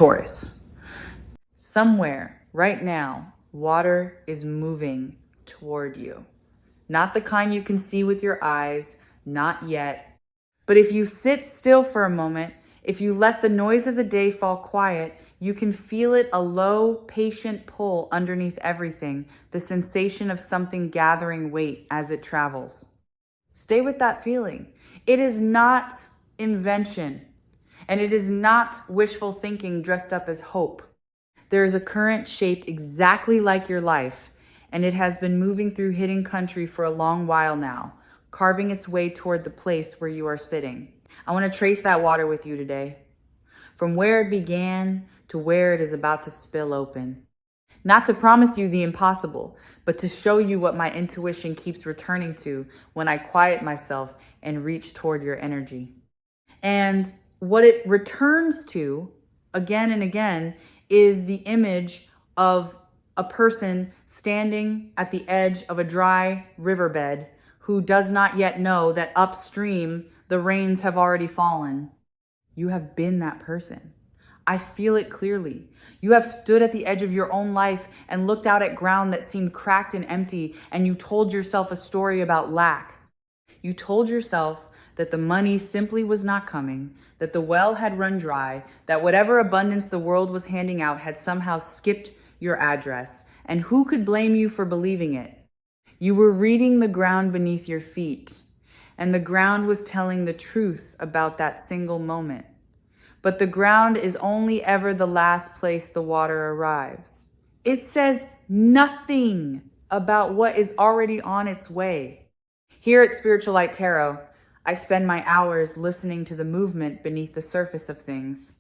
Taurus. Somewhere right now, water is moving toward you. Not the kind you can see with your eyes, not yet. But if you sit still for a moment, if you let the noise of the day fall quiet, you can feel it, a low, patient pull underneath everything, the sensation of something gathering weight as it travels. Stay with that feeling. It is not invention, and it is not wishful thinking dressed up as hope. There is a current shaped exactly like your life, and it has been moving through hidden country for a long while now, carving its way toward the place where you are sitting. I want to trace that water with you today, from where it began to where it is about to spill open. Not to promise you the impossible, but to show you what my intuition keeps returning to when I quiet myself and reach toward your energy. And what it returns to again and again is the image of a person standing at the edge of a dry riverbed who does not yet know that upstream the rains have already fallen. You have been that person. I feel it clearly. You have stood at the edge of your own life and looked out at ground that seemed cracked and empty, and you told yourself a story about lack. You told yourself that the money simply was not coming, that the well had run dry, that whatever abundance the world was handing out had somehow skipped your address. And who could blame you for believing it? You were reading the ground beneath your feet, and the ground was telling the truth about that single moment. But the ground is only ever the last place the water arrives. It says nothing about what is already on its way. Here at Spiritual Light Tarot, I spend my hours listening to the movement beneath the surface of things.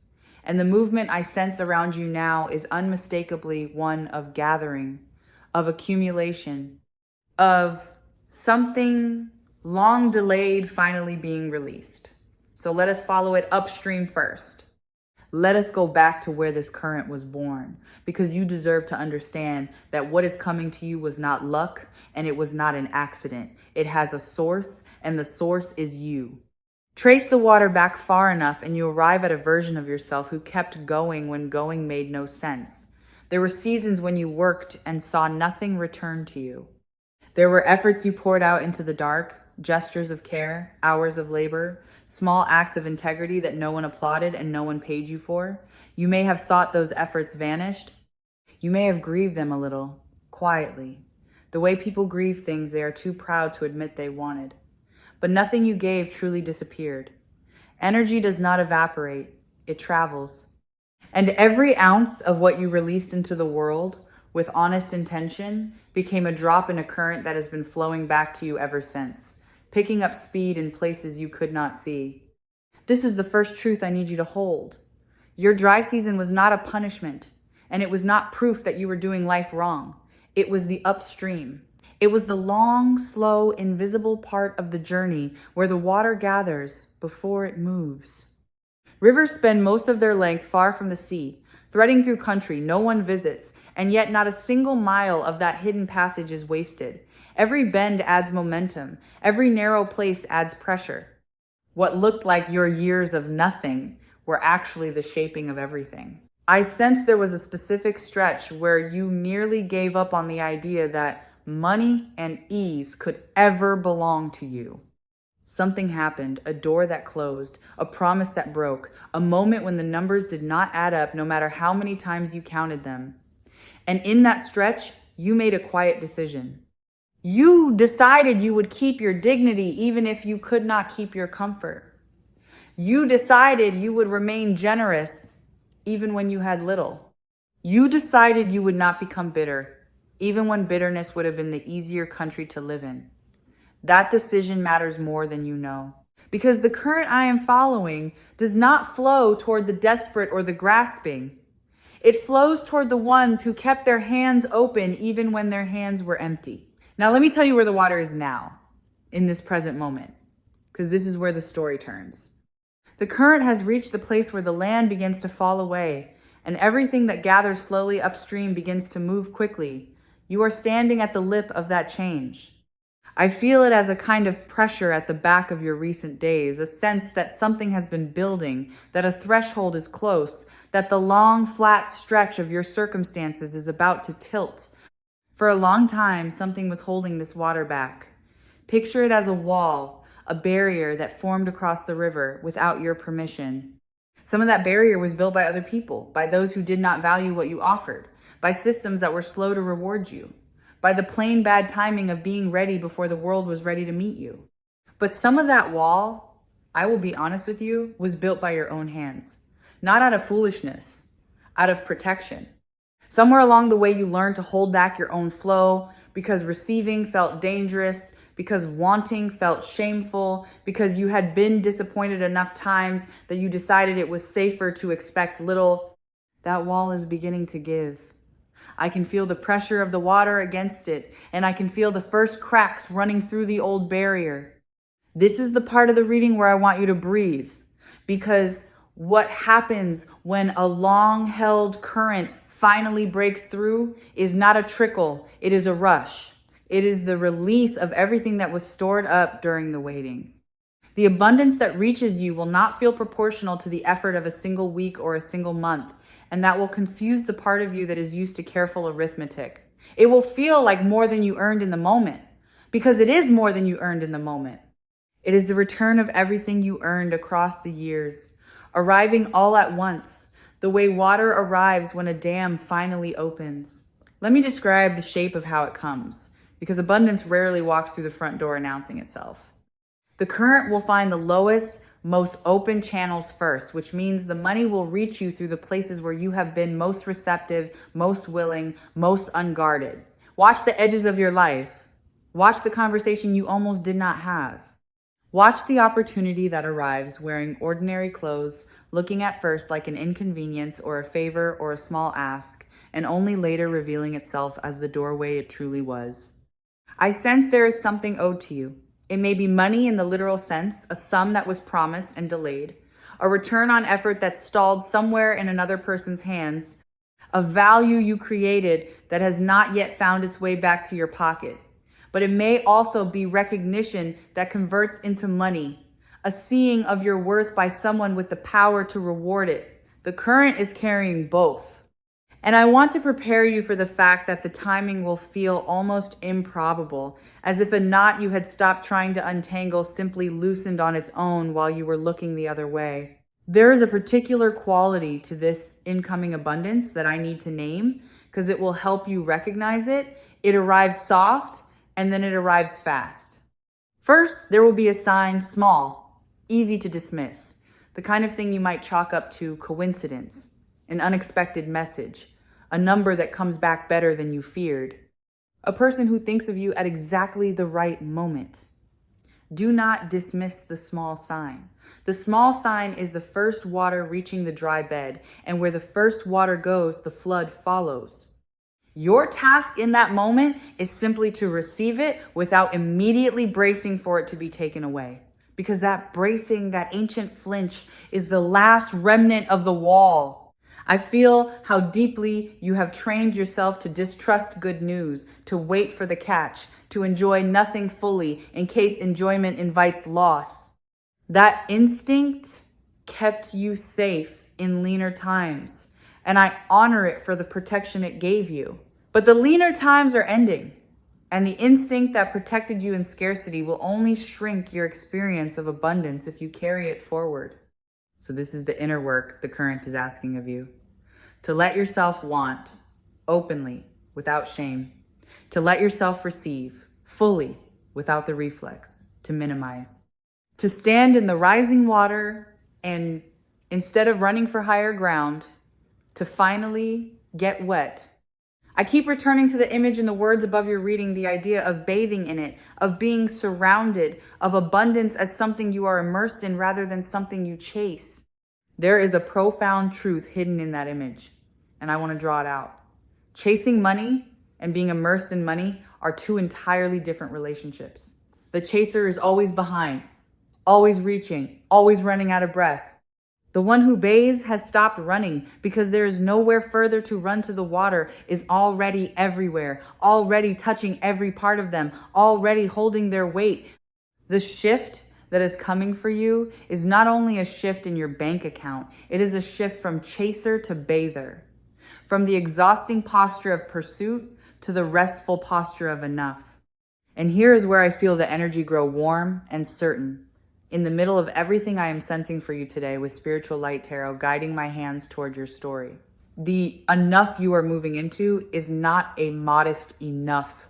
And the movement I sense around you now is unmistakably one of gathering, of accumulation, of something long delayed finally being released. So let us follow it upstream first. Let us go back to where this current was born, because you deserve to understand that what is coming to you was not luck, and it was not an accident. It has a source, and the source is you. Trace the water back far enough and you arrive at a version of yourself who kept going when going made no sense. There were seasons when you worked and saw nothing return to you. There were efforts you poured out into the dark, gestures of care, hours of labor, small acts of integrity that no one applauded and no one paid you for. You may have thought those efforts vanished. You may have grieved them a little, quietly, the way people grieve things they are too proud to admit they wanted. But nothing you gave truly disappeared. Energy does not evaporate, it travels. And every ounce of what you released into the world with honest intention became a drop in a current that has been flowing back to you ever since, picking up speed in places you could not see. This is the first truth I need you to hold. Your dry season was not a punishment, and it was not proof that you were doing life wrong. It was the upstream. It was the long, slow, invisible part of the journey where the water gathers before it moves. Rivers spend most of their length far from the sea, threading through country no one visits, and yet not a single mile of that hidden passage is wasted. Every bend adds momentum. Every narrow place adds pressure. What looked like your years of nothing were actually the shaping of everything. I sensed there was a specific stretch where you nearly gave up on the idea that money and ease could ever belong to you. Something happened, a door that closed, a promise that broke, a moment when the numbers did not add up no matter how many times you counted them. And in that stretch, you made a quiet decision. You decided you would keep your dignity even if you could not keep your comfort. You decided you would remain generous even when you had little. You decided you would not become bitter, even when bitterness would have been the easier country to live in. That decision matters more than you know, because the current I am following does not flow toward the desperate or the grasping. It flows toward the ones who kept their hands open even when their hands were empty. Now let me tell you where the water is now, in this present moment, because this is where the story turns. The current has reached the place where the land begins to fall away, and everything that gathers slowly upstream begins to move quickly. You are standing at the lip of that change. I feel it as a kind of pressure at the back of your recent days, a sense that something has been building, that a threshold is close, that the long, flat stretch of your circumstances is about to tilt. For a long time, something was holding this water back. Picture it as a wall, a barrier that formed across the river without your permission. Some of that barrier was built by other people, by those who did not value what you offered, by systems that were slow to reward you, by the plain bad timing of being ready before the world was ready to meet you. But some of that wall, I will be honest with you, was built by your own hands. Not out of foolishness, out of protection. Somewhere along the way, you learned to hold back your own flow because receiving felt dangerous, because wanting felt shameful, because you had been disappointed enough times that you decided it was safer to expect little. That wall is beginning to give. I can feel the pressure of the water against it, and I can feel the first cracks running through the old barrier. This is the part of the reading where I want you to breathe, because what happens when a long-held current finally breaks through is not a trickle, it is a rush. It is the release of everything that was stored up during the waiting. The abundance that reaches you will not feel proportional to the effort of a single week or a single month, and that will confuse the part of you that is used to careful arithmetic. It will feel like more than you earned in the moment, because it is more than you earned in the moment. It is the return of everything you earned across the years, arriving all at once, the way water arrives when a dam finally opens. Let me describe the shape of how it comes, because abundance rarely walks through the front door announcing itself. The current will find the lowest, most open channels first, which means the money will reach you through the places where you have been most receptive, most willing, most unguarded. Watch the edges of your life. Watch the conversation you almost did not have. Watch the opportunity that arrives wearing ordinary clothes, looking at first like an inconvenience or a favor or a small ask, and only later revealing itself as the doorway it truly was. I sense there is something owed to you. It may be money in the literal sense, a sum that was promised and delayed, a return on effort that stalled somewhere in another person's hands, a value you created that has not yet found its way back to your pocket. But it may also be recognition that converts into money, a seeing of your worth by someone with the power to reward it. The current is carrying both. And I want to prepare you for the fact that the timing will feel almost improbable, as if a knot you had stopped trying to untangle simply loosened on its own while you were looking the other way. There is a particular quality to this incoming abundance that I need to name, because it will help you recognize it. It arrives soft, and then it arrives fast. First, there will be a sign small, easy to dismiss, the kind of thing you might chalk up to coincidence, an unexpected message, a number that comes back better than you feared, a person who thinks of you at exactly the right moment. Do not dismiss the small sign. The small sign is the first water reaching the dry bed, and where the first water goes, the flood follows. Your task in that moment is simply to receive it without immediately bracing for it to be taken away. Because that bracing, that ancient flinch, is the last remnant of the wall. I feel how deeply you have trained yourself to distrust good news, to wait for the catch, to enjoy nothing fully in case enjoyment invites loss. That instinct kept you safe in leaner times, and I honor it for the protection it gave you. But the leaner times are ending, and the instinct that protected you in scarcity will only shrink your experience of abundance if you carry it forward. So this is the inner work the current is asking of you. To let yourself want, openly, without shame. To let yourself receive, fully, without the reflex, to minimize. To stand in the rising water and, instead of running for higher ground, to finally get wet. I keep returning to the image in the words above your reading, the idea of bathing in it, of being surrounded, of abundance as something you are immersed in rather than something you chase. There is a profound truth hidden in that image, and I want to draw it out. Chasing money and being immersed in money are two entirely different relationships. The chaser is always behind, always reaching, always running out of breath. The one who bathes has stopped running because there is nowhere further to run to. The water is already everywhere, already touching every part of them, already holding their weight. The shift that is coming for you is not only a shift in your bank account, it is a shift from chaser to bather, from the exhausting posture of pursuit to the restful posture of enough. And here is where I feel the energy grow warm and certain. In the middle of everything I am sensing for you today with Spiritual Light Tarot guiding my hands toward your story. The enough you are moving into is not a modest enough.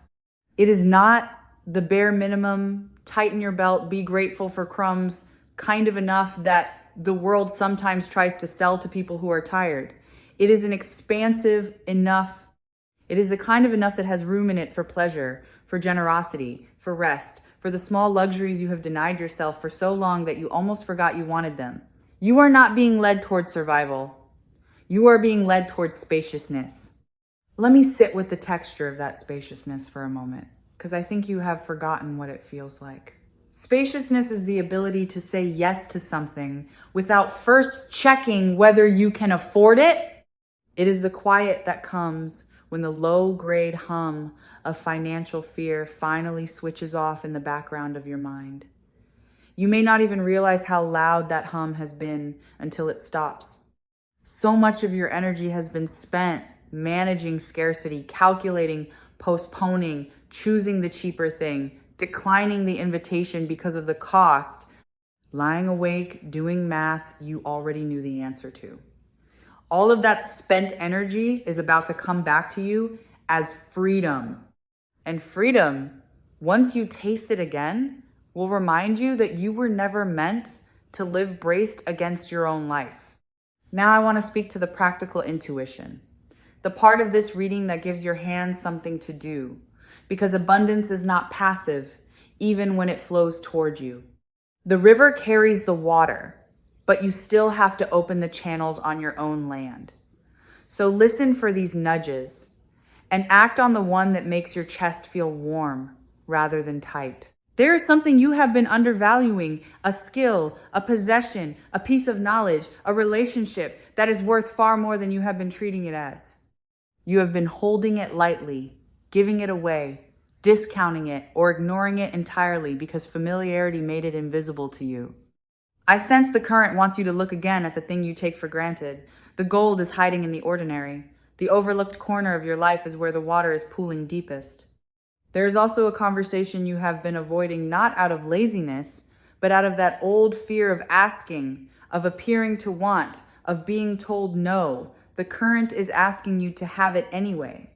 It is not the bare minimum, tighten your belt, be grateful for crumbs, kind of enough that the world sometimes tries to sell to people who are tired. It is an expansive enough. It is the kind of enough that has room in it for pleasure, for generosity, for rest, for the small luxuries you have denied yourself for so long that you almost forgot you wanted them. You are not being led towards survival. You are being led towards spaciousness. Let me sit with the texture of that spaciousness for a moment, because I think you have forgotten what it feels like. Spaciousness is the ability to say yes to something without first checking whether you can afford it. It is the quiet that comes when the low-grade hum of financial fear finally switches off in the background of your mind. You may not even realize how loud that hum has been until it stops. So much of your energy has been spent managing scarcity, calculating, postponing, choosing the cheaper thing, declining the invitation because of the cost, lying awake, doing math you already knew the answer to. All of that spent energy is about to come back to you as freedom. And freedom, once you taste it again, will remind you that you were never meant to live braced against your own life. Now I want to speak to the practical intuition, the part of this reading that gives your hands something to do, because abundance is not passive, even when it flows toward you. The river carries the water, but you still have to open the channels on your own land. So listen for these nudges and act on the one that makes your chest feel warm rather than tight. There is something you have been undervaluing, a skill, a possession, a piece of knowledge, a relationship that is worth far more than you have been treating it as. You have been holding it lightly, giving it away, discounting it, or ignoring it entirely because familiarity made it invisible to you. I sense the current wants you to look again at the thing you take for granted. The gold is hiding in the ordinary. The overlooked corner of your life is where the water is pooling deepest. There is also a conversation you have been avoiding, not out of laziness, but out of that old fear of asking, of appearing to want, of being told no. The current is asking you to have it anyway,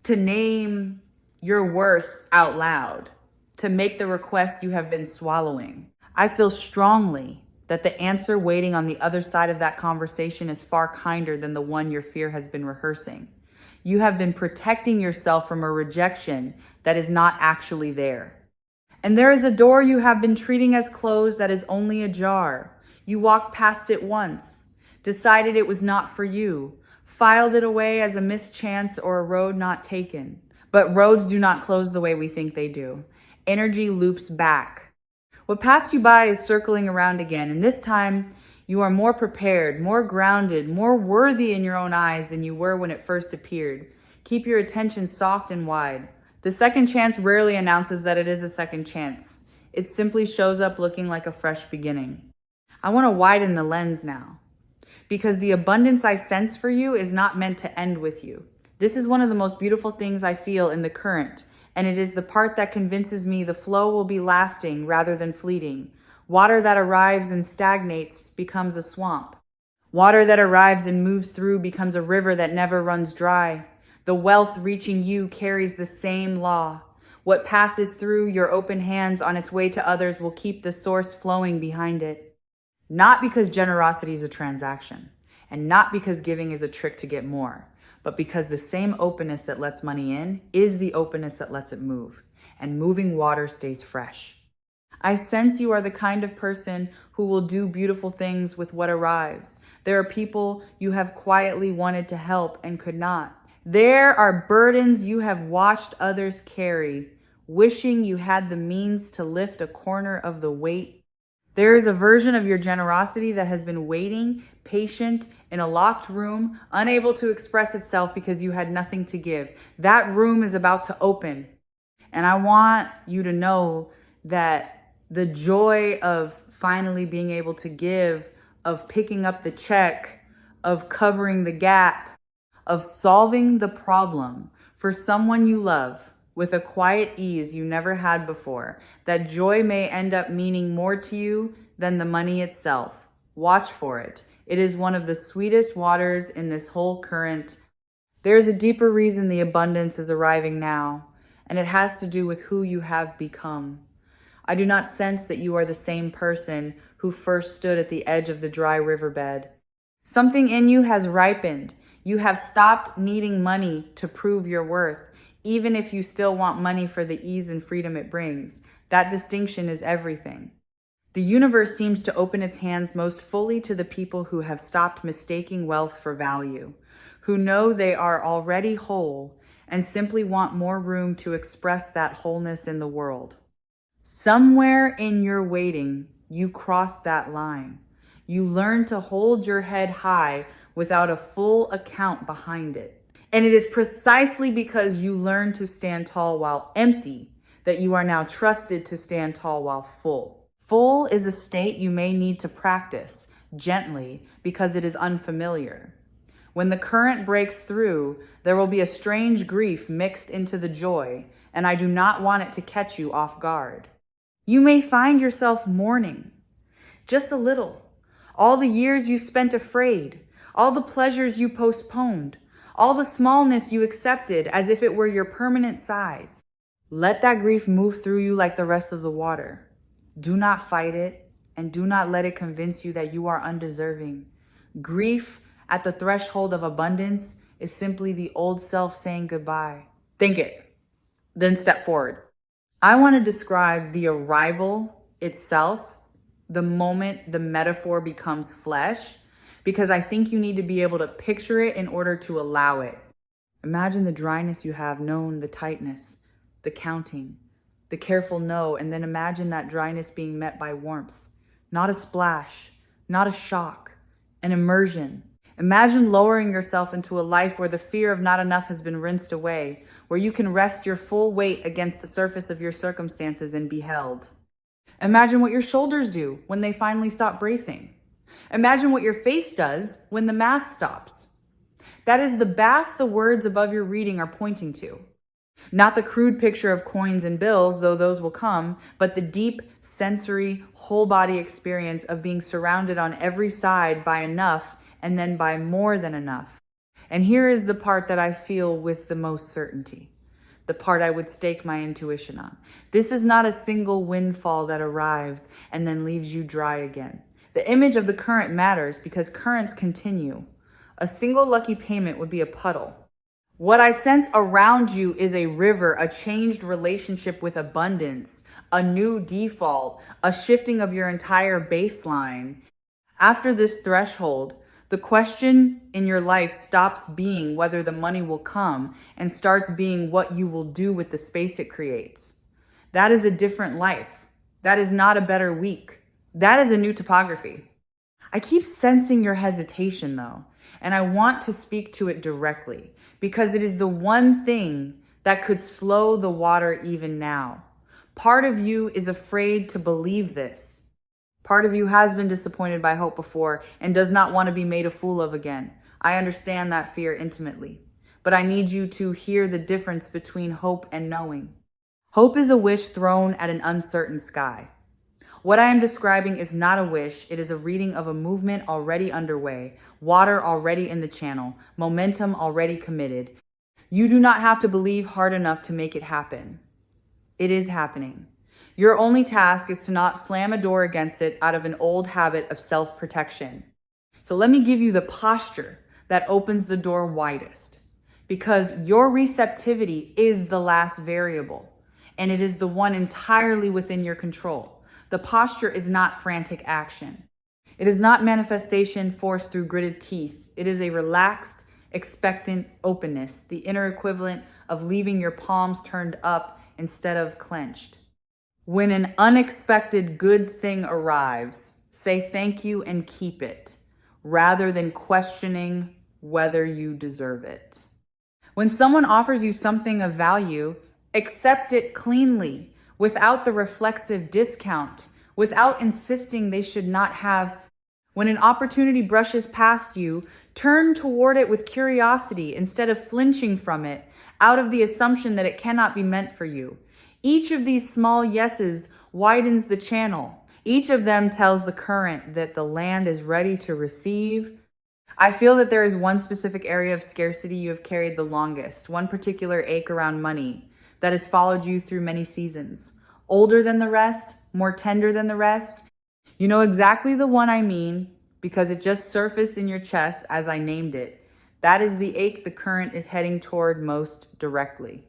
to name your worth out loud, to make the request you have been swallowing. I feel strongly that the answer waiting on the other side of that conversation is far kinder than the one your fear has been rehearsing. You have been protecting yourself from a rejection that is not actually there. And there is a door you have been treating as closed that is only ajar. You walked past it once, decided it was not for you, filed it away as a mischance or a road not taken. But roads do not close the way we think they do. Energy loops back. What passed you by is circling around again, and this time you are more prepared, more grounded, more worthy in your own eyes than you were when it first appeared. Keep your attention soft and wide. The second chance rarely announces that it is a second chance. It simply shows up looking like a fresh beginning. I want to widen the lens now, because the abundance I sense for you is not meant to end with you. This is one of the most beautiful things I feel in the current, and it is the part that convinces me the flow will be lasting rather than fleeting. Water that arrives and stagnates becomes a swamp. Water that arrives and moves through becomes a river that never runs dry. The wealth reaching you carries the same law. What passes through your open hands on its way to others will keep the source flowing behind it. Not because generosity is a transaction, and not because giving is a trick to get more, but because the same openness that lets money in is the openness that lets it move, and moving water stays fresh. I sense you are the kind of person who will do beautiful things with what arrives. There are people you have quietly wanted to help and could not. There are burdens you have watched others carry, wishing you had the means to lift a corner of the weight There is a version of your generosity that has been waiting, patient, in a locked room, unable to express itself because you had nothing to give. That room is about to open. And I want you to know that the joy of finally being able to give, of picking up the check, of covering the gap, of solving the problem for someone you love with a quiet ease you never had before, that joy may end up meaning more to you than the money itself. Watch for it. It is one of the sweetest waters in this whole current. There's a deeper reason the abundance is arriving now, and it has to do with who you have become. I do not sense that you are the same person who first stood at the edge of the dry riverbed. Something in you has ripened. You have stopped needing money to prove your worth, even if you still want money for the ease and freedom it brings. That distinction is everything. The universe seems to open its hands most fully to the people who have stopped mistaking wealth for value, who know they are already whole and simply want more room to express that wholeness in the world. Somewhere in your waiting, you cross that line. You learn to hold your head high without a full account behind it. And it is precisely because you learn to stand tall while empty that you are now trusted to stand tall while full. Full is a state you may need to practice gently because it is unfamiliar. When the current breaks through, there will be a strange grief mixed into the joy, and I do not want it to catch you off guard. You may find yourself mourning, just a little. All the years you spent afraid, all the pleasures you postponed, all the smallness you accepted as if it were your permanent size. Let that grief move through you like the rest of the water. Do not fight it, and do not let it convince you that you are undeserving. Grief at the threshold of abundance is simply the old self saying goodbye. Think it, then step forward. I want to describe the arrival itself, the moment the metaphor becomes flesh, because I think you need to be able to picture it in order to allow it. Imagine the dryness you have known, the tightness, the counting, the careful no, and then imagine that dryness being met by warmth. Not a splash, not a shock, an immersion. Imagine lowering yourself into a life where the fear of not enough has been rinsed away, where you can rest your full weight against the surface of your circumstances and be held. Imagine what your shoulders do when they finally stop bracing. Imagine what your face does when the math stops. That is the bath the words above your reading are pointing to. Not the crude picture of coins and bills, though those will come, but the deep, sensory, whole body experience of being surrounded on every side by enough and then by more than enough. And here is the part that I feel with the most certainty. The part I would stake my intuition on. This is not a single windfall that arrives and then leaves you dry again. The image of the current matters because currents continue. A single lucky payment would be a puddle. What I sense around you is a river, a changed relationship with abundance, a new default, a shifting of your entire baseline. After this threshold, the question in your life stops being whether the money will come and starts being what you will do with the space it creates. That is a different life. That is not a better week. That is a new topography. I keep sensing your hesitation though, and I want to speak to it directly because it is the one thing that could slow the water even now. Part of you is afraid to believe this. Part of you has been disappointed by hope before and does not want to be made a fool of again. I understand that fear intimately, but I need you to hear the difference between hope and knowing. Hope is a wish thrown at an uncertain sky. What I am describing is not a wish. It is a reading of a movement already underway, water already in the channel, momentum already committed. You do not have to believe hard enough to make it happen. It is happening. Your only task is to not slam a door against it out of an old habit of self-protection. So let me give you the posture that opens the door widest, because your receptivity is the last variable, and it is the one entirely within your control. The posture is not frantic action. It is not manifestation forced through gritted teeth. It is a relaxed, expectant openness, the inner equivalent of leaving your palms turned up instead of clenched. When an unexpected good thing arrives, say thank you and keep it, rather than questioning whether you deserve it. When someone offers you something of value, accept it cleanly, without the reflexive discount, without insisting they should not have. When an opportunity brushes past you, turn toward it with curiosity instead of flinching from it, out of the assumption that it cannot be meant for you. Each of these small yeses widens the channel. Each of them tells the current that the land is ready to receive. I feel that there is one specific area of scarcity you have carried the longest, one particular ache around money that has followed you through many seasons. Older than the rest, more tender than the rest. You know exactly the one I mean because it just surfaced in your chest as I named it. That is the ache the current is heading toward most directly.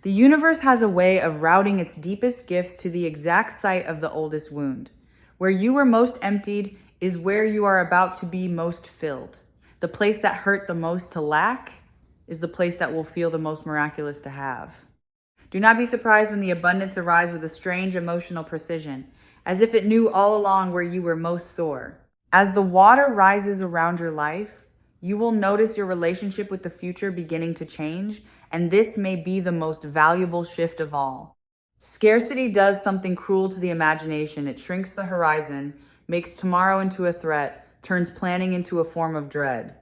The universe has a way of routing its deepest gifts to the exact site of the oldest wound. Where you were most emptied is where you are about to be most filled. The place that hurt the most to lack is the place that will feel the most miraculous to have. Do not be surprised when the abundance arrives with a strange emotional precision, as if it knew all along where you were most sore. As the water rises around your life, you will notice your relationship with the future beginning to change, and this may be the most valuable shift of all. Scarcity does something cruel to the imagination. It shrinks the horizon, makes tomorrow into a threat, turns planning into a form of dread.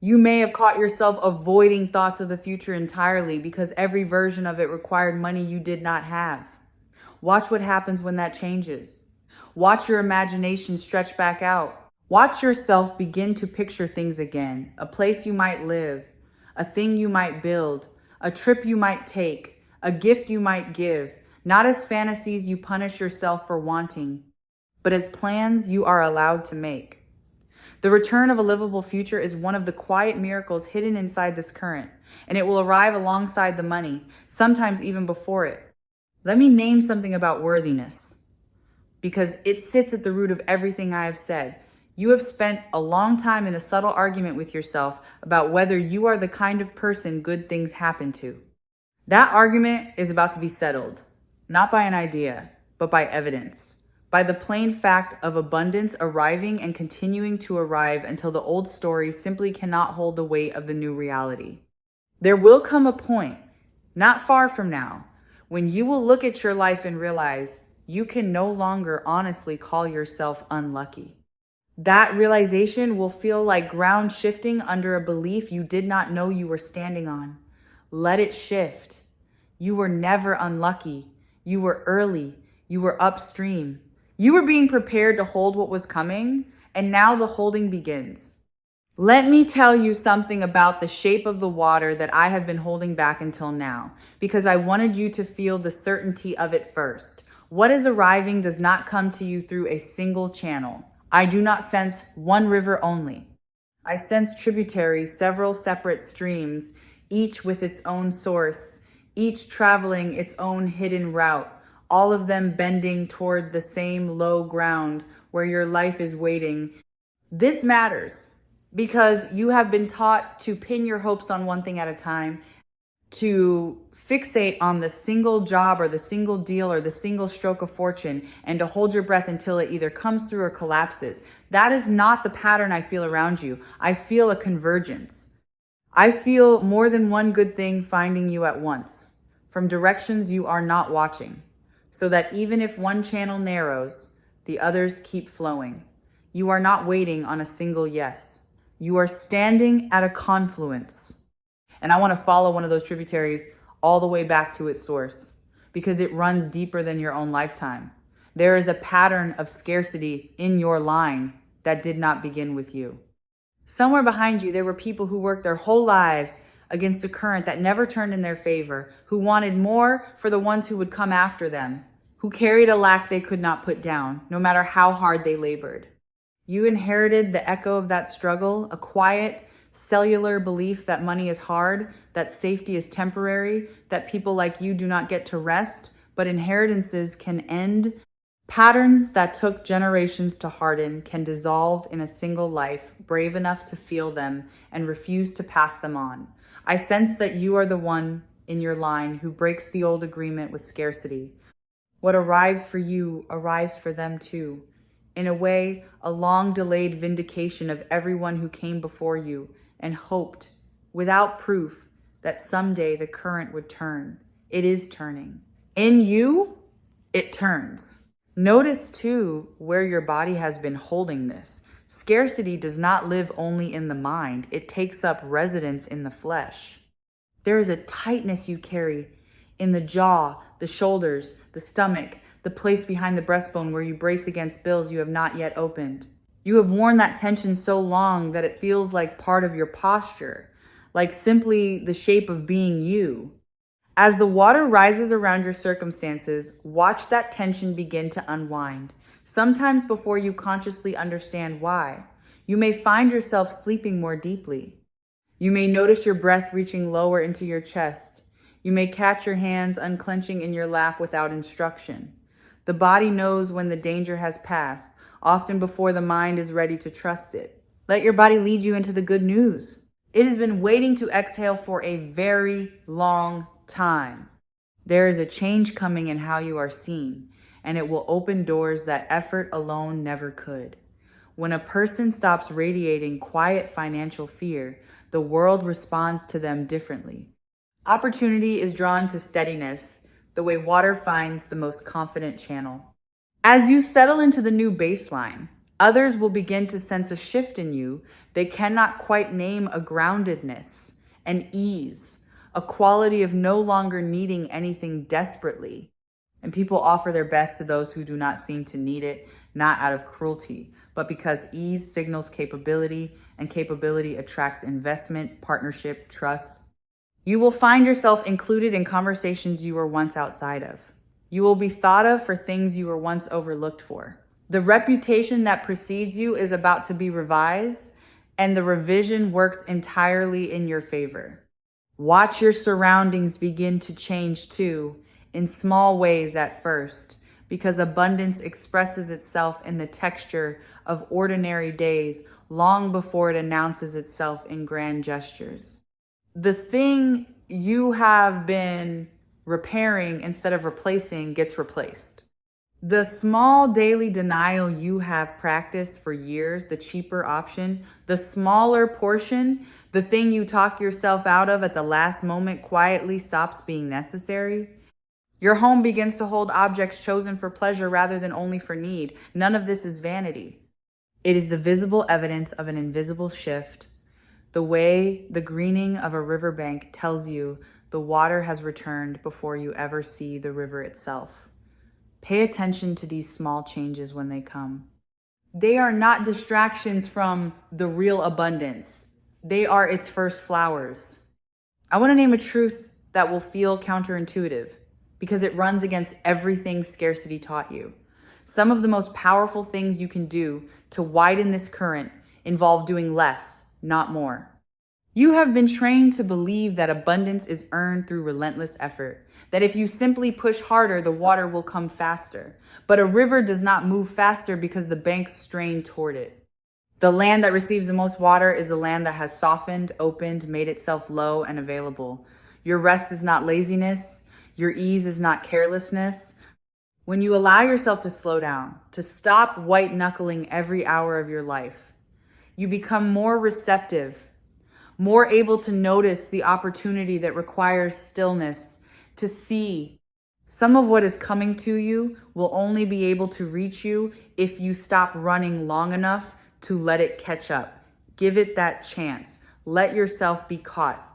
You may have caught yourself avoiding thoughts of the future entirely because every version of it required money you did not have. Watch what happens when that changes. Watch your imagination stretch back out. Watch yourself begin to picture things again, a place you might live, a thing you might build, a trip you might take, a gift you might give, not as fantasies you punish yourself for wanting, but as plans you are allowed to make. The return of a livable future is one of the quiet miracles hidden inside this current, and it will arrive alongside the money, sometimes even before it. Let me name something about worthiness, because it sits at the root of everything I have said. You have spent a long time in a subtle argument with yourself about whether you are the kind of person good things happen to. That argument is about to be settled, not by an idea, but by evidence. By the plain fact of abundance arriving and continuing to arrive until the old stories simply cannot hold the weight of the new reality. There will come a point, not far from now, when you will look at your life and realize you can no longer honestly call yourself unlucky. That realization will feel like ground shifting under a belief you did not know you were standing on. Let it shift. You were never unlucky. You were early. You were upstream. You were being prepared to hold what was coming, and now the holding begins. Let me tell you something about the shape of the water that I have been holding back until now, because I wanted you to feel the certainty of it first. What is arriving does not come to you through a single channel. I do not sense one river only. I sense tributaries, several separate streams, each with its own source, each traveling its own hidden route, all of them bending toward the same low ground where your life is waiting. This matters because you have been taught to pin your hopes on one thing at a time, to fixate on the single job or the single deal or the single stroke of fortune, and to hold your breath until it either comes through or collapses. That is not the pattern I feel around you. I feel a convergence. I feel more than one good thing finding you at once, from directions you are not watching, so that even if one channel narrows, the others keep flowing. You are not waiting on a single yes. You are standing at a confluence. And I want to follow one of those tributaries all the way back to its source, because it runs deeper than your own lifetime. There is a pattern of scarcity in your line that did not begin with you. Somewhere behind you, there were people who worked their whole lives against a current that never turned in their favor, who wanted more for the ones who would come after them, who carried a lack they could not put down, no matter how hard they labored. You inherited the echo of that struggle, a quiet, cellular belief that money is hard, that safety is temporary, that people like you do not get to rest, but inheritances can end. Patterns that took generations to harden can dissolve in a single life, brave enough to feel them and refuse to pass them on. I sense that you are the one in your line who breaks the old agreement with scarcity. What arrives for you arrives for them too. In a way, a long-delayed vindication of everyone who came before you and hoped, without proof, that someday the current would turn. It is turning. In you, it turns. Notice too where your body has been holding this. Scarcity does not live only in the mind. It takes up residence in the flesh. There is a tightness you carry in the jaw, the shoulders, the stomach, the place behind the breastbone where you brace against bills you have not yet opened. You have worn that tension so long that it feels like part of your posture, like simply the shape of being you. As the water rises around your circumstances, watch that tension begin to unwind, sometimes before you consciously understand why. You may find yourself sleeping more deeply. You may notice your breath reaching lower into your chest. You may catch your hands unclenching in your lap without instruction. The body knows when the danger has passed, often before the mind is ready to trust it. Let your body lead you into the good news. It has been waiting to exhale for a very long time. There is a change coming in how you are seen, and it will open doors that effort alone never could. When a person stops radiating quiet financial fear, the world responds to them differently. Opportunity is drawn to steadiness, the way water finds the most confident channel. As you settle into the new baseline, others will begin to sense a shift in you they cannot quite name, a groundedness, an ease, a quality of no longer needing anything desperately. And people offer their best to those who do not seem to need it, not out of cruelty, but because ease signals capability, and capability attracts investment, partnership, trust. You will find yourself included in conversations you were once outside of. You will be thought of for things you were once overlooked for. The reputation that precedes you is about to be revised, and the revision works entirely in your favor. Watch your surroundings begin to change too, in small ways at first, because abundance expresses itself in the texture of ordinary days long before it announces itself in grand gestures. The thing you have been repairing instead of replacing gets replaced. The small daily denial you have practiced for years, the cheaper option, the smaller portion, the thing you talk yourself out of at the last moment quietly stops being necessary. Your home begins to hold objects chosen for pleasure rather than only for need. None of this is vanity. It is the visible evidence of an invisible shift. The way the greening of a riverbank tells you the water has returned before you ever see the river itself. Pay attention to these small changes when they come. They are not distractions from the real abundance. They are its first flowers. I want to name a truth that will feel counterintuitive because it runs against everything scarcity taught you. Some of the most powerful things you can do to widen this current involve doing less, not more. You have been trained to believe that abundance is earned through relentless effort, that if you simply push harder, the water will come faster. But a river does not move faster because the banks strain toward it. The land that receives the most water is the land that has softened, opened, made itself low and available. Your rest is not laziness. Your ease is not carelessness. When you allow yourself to slow down, to stop white-knuckling every hour of your life, you become more receptive, more able to notice the opportunity that requires stillness, to see. Some of what is coming to you will only be able to reach you if you stop running long enough to let it catch up. Give it that chance. Let yourself be caught.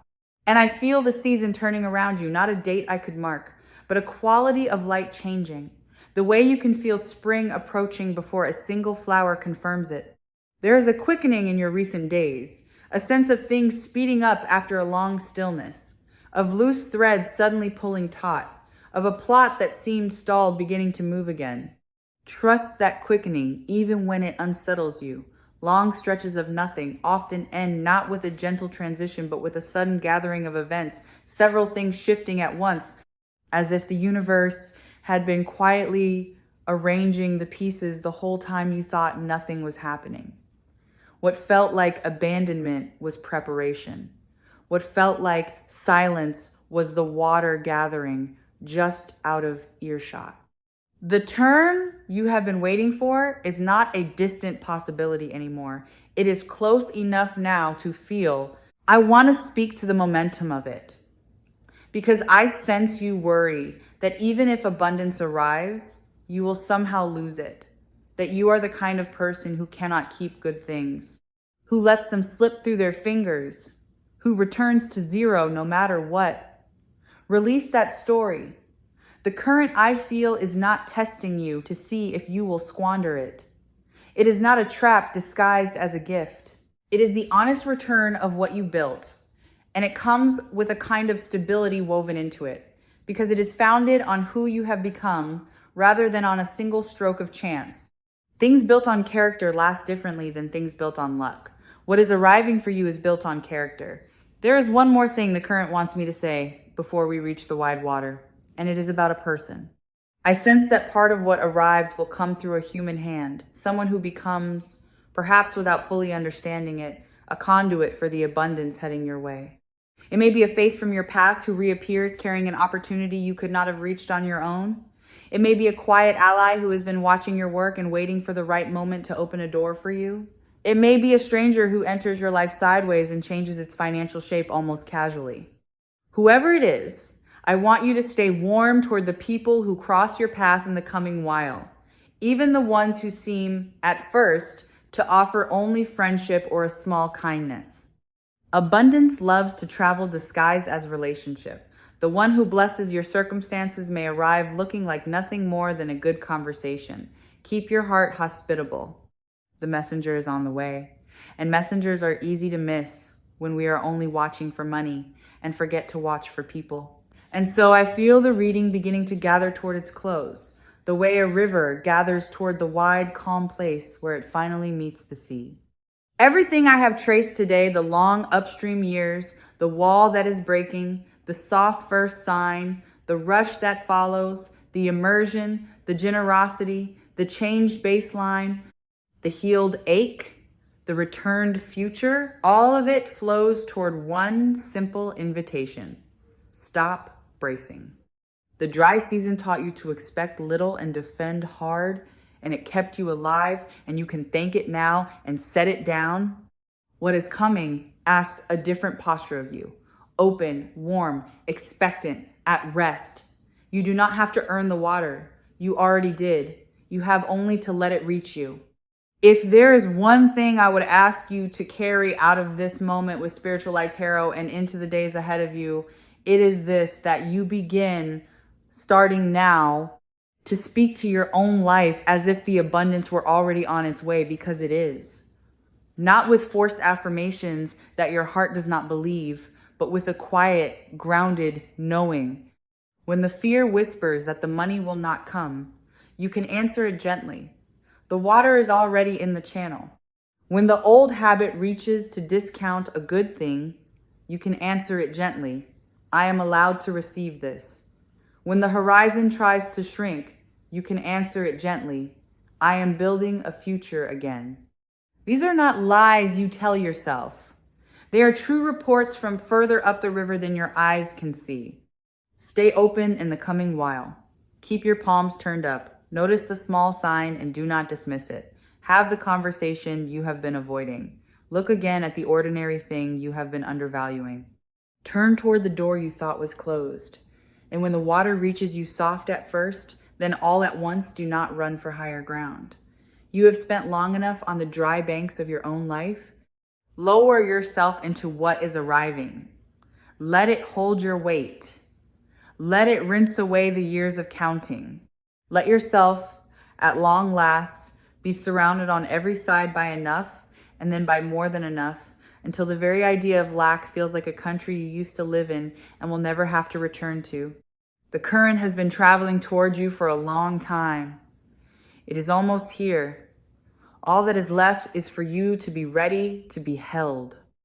And I feel the season turning around you, not a date I could mark, but a quality of light changing. The way you can feel spring approaching before a single flower confirms it. There is a quickening in your recent days, a sense of things speeding up after a long stillness, of loose threads suddenly pulling taut, of a plot that seemed stalled beginning to move again. Trust that quickening even when it unsettles you. Long stretches of nothing often end not with a gentle transition, but with a sudden gathering of events, several things shifting at once, as if the universe had been quietly arranging the pieces the whole time you thought nothing was happening. What felt like abandonment was preparation. What felt like silence was the water gathering just out of earshot. The turn you have been waiting for is not a distant possibility anymore. It is close enough now to feel. I want to speak to the momentum of it because I sense you worry that even if abundance arrives, you will somehow lose it. That you are the kind of person who cannot keep good things, who lets them slip through their fingers, who returns to zero no matter what. Release that story. The current I feel is not testing you to see if you will squander it. It is not a trap disguised as a gift. It is the honest return of what you built, and it comes with a kind of stability woven into it because it is founded on who you have become rather than on a single stroke of chance. Things built on character last differently than things built on luck. What is arriving for you is built on character. There is one more thing the current wants me to say before we reach the wide water, and it is about a person. I sense that part of what arrives will come through a human hand, someone who becomes, perhaps without fully understanding it, a conduit for the abundance heading your way. It may be a face from your past who reappears carrying an opportunity you could not have reached on your own. It may be a quiet ally who has been watching your work and waiting for the right moment to open a door for you. It may be a stranger who enters your life sideways and changes its financial shape almost casually. Whoever it is, I want you to stay warm toward the people who cross your path in the coming while, even the ones who seem, at first, to offer only friendship or a small kindness. Abundance loves to travel disguised as relationship. The one who blesses your circumstances may arrive looking like nothing more than a good conversation. Keep your heart hospitable. The messenger is on the way, and messengers are easy to miss when we are only watching for money and forget to watch for people. And so I feel the reading beginning to gather toward its close, the way a river gathers toward the wide, calm place where it finally meets the sea. Everything I have traced today, the long upstream years, the wall that is breaking, the soft first sign, the rush that follows, the immersion, the generosity, the changed baseline, the healed ache, the returned future, all of it flows toward one simple invitation. Stop bracing. The dry season taught you to expect little and defend hard, and it kept you alive, and you can thank it now and set it down. What is coming asks a different posture of you. Open, warm, expectant, at rest. You do not have to earn the water. You already did. You have only to let it reach you. If there is one thing I would ask you to carry out of this moment with Spiritual Light Tarot and into the days ahead of you, it is this, that you begin, starting now, to speak to your own life as if the abundance were already on its way, because it is. Not with forced affirmations that your heart does not believe, but with a quiet, grounded knowing. When the fear whispers that the money will not come, you can answer it gently. The water is already in the channel. When the old habit reaches to discount a good thing, you can answer it gently. I am allowed to receive this. When the horizon tries to shrink, you can answer it gently. I am building a future again. These are not lies you tell yourself. They are true reports from further up the river than your eyes can see. Stay open in the coming while. Keep your palms turned up. Notice the small sign and do not dismiss it. Have the conversation you have been avoiding. Look again at the ordinary thing you have been undervaluing. Turn toward the door you thought was closed. And when the water reaches you soft at first, then all at once do not run for higher ground. You have spent long enough on the dry banks of your own life. Lower yourself into what is arriving. Let it hold your weight. Let it rinse away the years of counting. Let yourself, at long last, be surrounded on every side by enough, and then by more than enough, until the very idea of lack feels like a country you used to live in and will never have to return to. The current has been traveling toward you for a long time. It is almost here. All that is left is for you to be ready to be held.